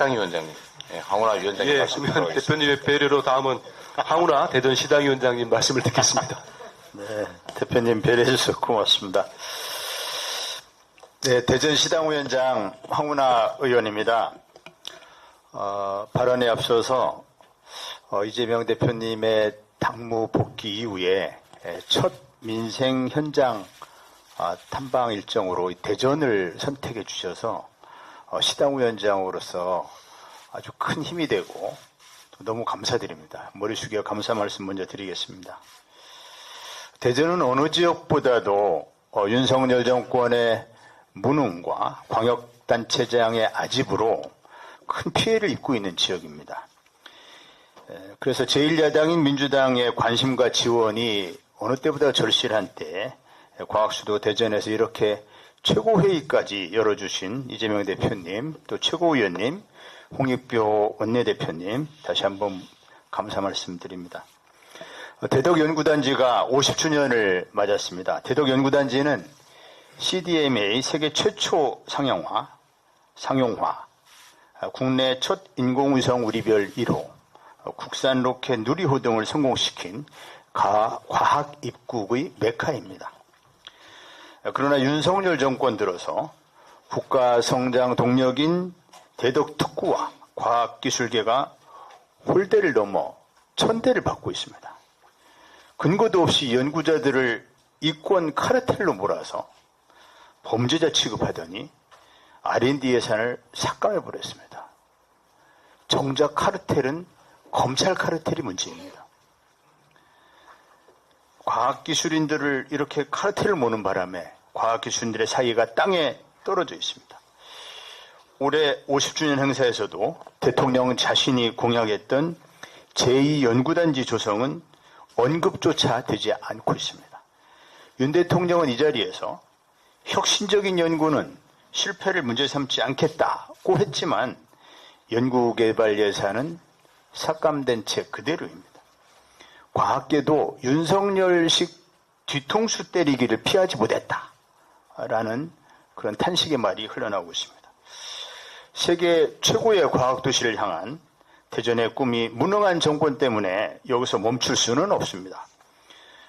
시당위원장님, 예, 황운하 위원장님 예, 말씀 그러면 들어가겠습니다. 대표님의 배려로 다음은 황운하 대전시당위원장님 말씀을 듣겠습니다. 네, 대표님 배려해 주셔서 고맙습니다. 네, 대전시당위원장 황운하 의원입니다. 발언에 앞서서 이재명 대표님의 당무 복귀 이후에 첫 민생 현장 탐방 일정으로 대전을 선택해 주셔서 시당위원장으로서 아주 큰 힘이 되고 너무 감사드립니다. 머리 숙여 감사 말씀 먼저 드리겠습니다. 대전은 어느 지역보다도 윤석열 정권의 무능과 광역단체장의 아집으로 큰 피해를 입고 있는 지역입니다. 그래서 제1야당인 민주당의 관심과 지원이 어느 때보다 절실한 때 과학수도 대전에서 이렇게 최고회의까지 열어주신 이재명 대표님, 또 최고위원님, 홍익표 원내대표님 다시 한번 감사 말씀드립니다. 대덕연구단지가 50주년을 맞았습니다. 대덕연구단지는 CDMA 세계 최초 상용화, 국내 첫 인공위성 우리별 1호, 국산 로켓 누리호 등을 성공시킨 과학 입국의 메카입니다. 그러나 윤석열 정권 들어서 국가 성장 동력인 대덕 특구와 과학기술계가 홀대를 넘어 천대를 받고 있습니다. 근거도 없이 연구자들을 이권 카르텔로 몰아서 범죄자 취급하더니 R&D 예산을 삭감해버렸습니다. 정작 카르텔은 검찰 카르텔이 문제입니다. 과학기술인들을 이렇게 카르텔을 모는 바람에 과학기술인들의 사이가 땅에 떨어져 있습니다. 올해 50주년 행사에서도 대통령 자신이 공약했던 제2연구단지 조성은 언급조차 되지 않고 있습니다. 윤 대통령은 이 자리에서 혁신적인 연구는 실패를 문제 삼지 않겠다고 했지만 연구개발 예산은 삭감된 채 그대로입니다. 과학계도 윤석열식 뒤통수 때리기를 피하지 못했다라는 그런 탄식의 말이 흘러나오고 있습니다. 세계 최고의 과학도시를 향한 대전의 꿈이 무능한 정권 때문에 여기서 멈출 수는 없습니다.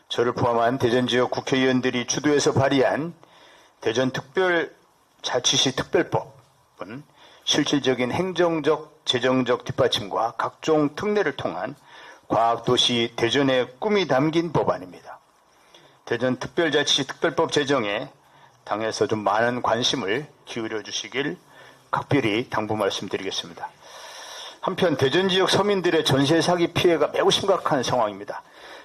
저를 포함한 대전 지역 국회의원들이 주도해서 발의한 대전특별자치시 특별법은 실질적인 행정적, 재정적 뒷받침과 각종 특례를 통한 과학도시 대전의 꿈이 담긴 법안입니다. 대전특별자치시 특별법 제정에 당에서 좀 많은 관심을 기울여 주시길 각별히 당부 말씀드리겠습니다. 한편 대전 지역 서민들의 전세 사기 피해가 매우 심각한 상황입니다.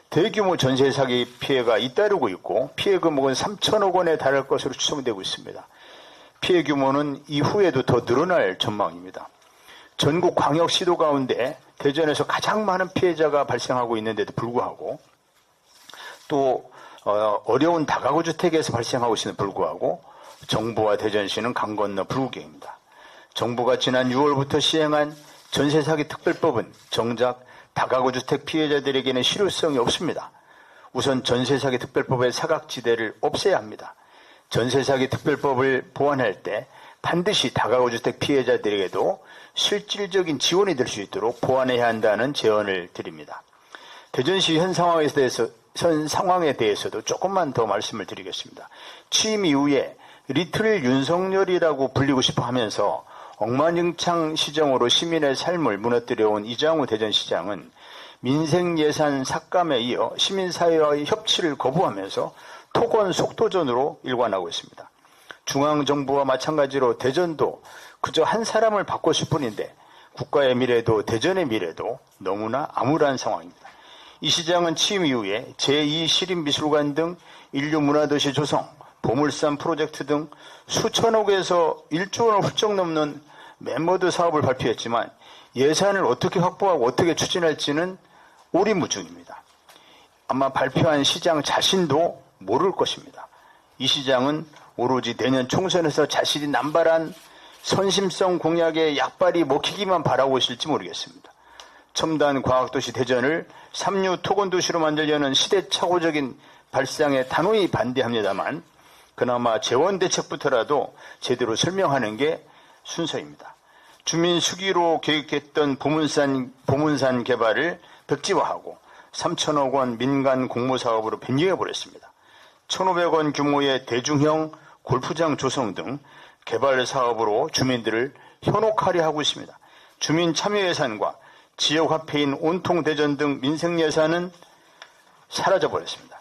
대규모 전세 사기 피해가 잇따르고 있고 피해 금액은 3천억 원에 달할 것으로 추정되고 있습니다. 피해 규모는 이후에도 더 늘어날 전망입니다. 전국 광역시도 가운데 대전에서 가장 많은 피해자가 발생하고 있는데도 불구하고 또 어려운 다가구 주택에서 발생하고 있음에도 불구하고 정부와 대전시는 강 건너 불구경입니다. 정부가 지난 6월부터 시행한 전세 사기 특별법은 정작 다가구 주택 피해자들에게는 실효성이 없습니다. 우선 전세 사기 특별법의 사각지대를 없애야 합니다. 전세 사기 특별법을 보완할 때 반드시 다가구 주택 피해자들에게도 실질적인 지원이 될 수 있도록 보완해야 한다는 제언을 드립니다. 대전시 현 상황에 대해서도 조금만 더 말씀을 드리겠습니다. 취임 이후에 리틀 윤석열이라고 불리고 싶어 하면서 엉망진창 시정으로 시민의 삶을 무너뜨려온 이장우 대전시장은 민생 예산 삭감에 이어 시민사회와의 협치를 거부하면서 토건 속도전으로 일관하고 있습니다. 중앙정부와 마찬가지로 대전도 그저 한 사람을 바꿨을 뿐인데 국가의 미래도 대전의 미래도 너무나 암울한 상황입니다. 이 시장은 취임 이후에 제2시립미술관 등 인류문화도시 조성, 보물산 프로젝트 등 수천억에서 1조 원을 훌쩍 넘는 멤버드 사업을 발표했지만 예산을 어떻게 확보하고 어떻게 추진할지는 오리무중입니다. 아마 발표한 시장 자신도 모를 것입니다. 이 시장은 오로지 내년 총선에서 자신이 남발한 선심성 공약의 약발이 먹히기만 바라고 있을지 모르겠습니다. 첨단 과학도시 대전을 삼류 토건도시로 만들려는 시대착오적인 발상에 단호히 반대합니다만 그나마 재원대책부터라도 제대로 설명하는 게 순서입니다. 주민 수기로 계획했던 보문산 개발을 백지화하고 3천억 원 민간 공모 사업으로 변경해버렸습니다. 1,500원 규모의 대중형 골프장 조성 등 개발 사업으로 주민들을 현혹하려 하고 있습니다. 주민 참여 예산과 지역 화폐인 온통 대전 등 민생 예산은 사라져버렸습니다.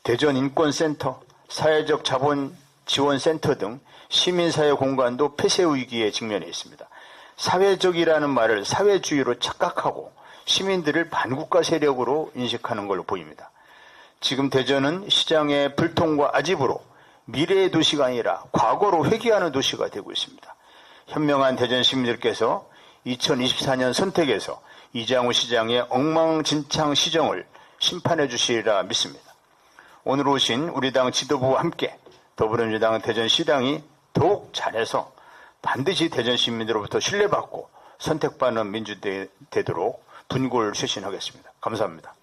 대전 인권센터, 사회적 자본 지원센터 등 시민사회 공간도 폐쇄 위기에 직면해 있습니다. 사회적이라는 말을 사회주의로 착각하고 시민들을 반국가 세력으로 인식하는 걸로 보입니다. 지금 대전은 시장의 불통과 아집으로 미래의 도시가 아니라 과거로 회귀하는 도시가 되고 있습니다. 현명한 대전 시민들께서 2024년 선택에서 이장우 시장의 엉망진창 시정을 심판해 주시리라 믿습니다. 오늘 오신 우리 당 지도부와 함께 더불어민주당 대전시당이 더욱 잘해서 반드시 대전 시민들로부터 신뢰받고 선택받는 민주되도록 분골 쇄신하겠습니다. 감사합니다.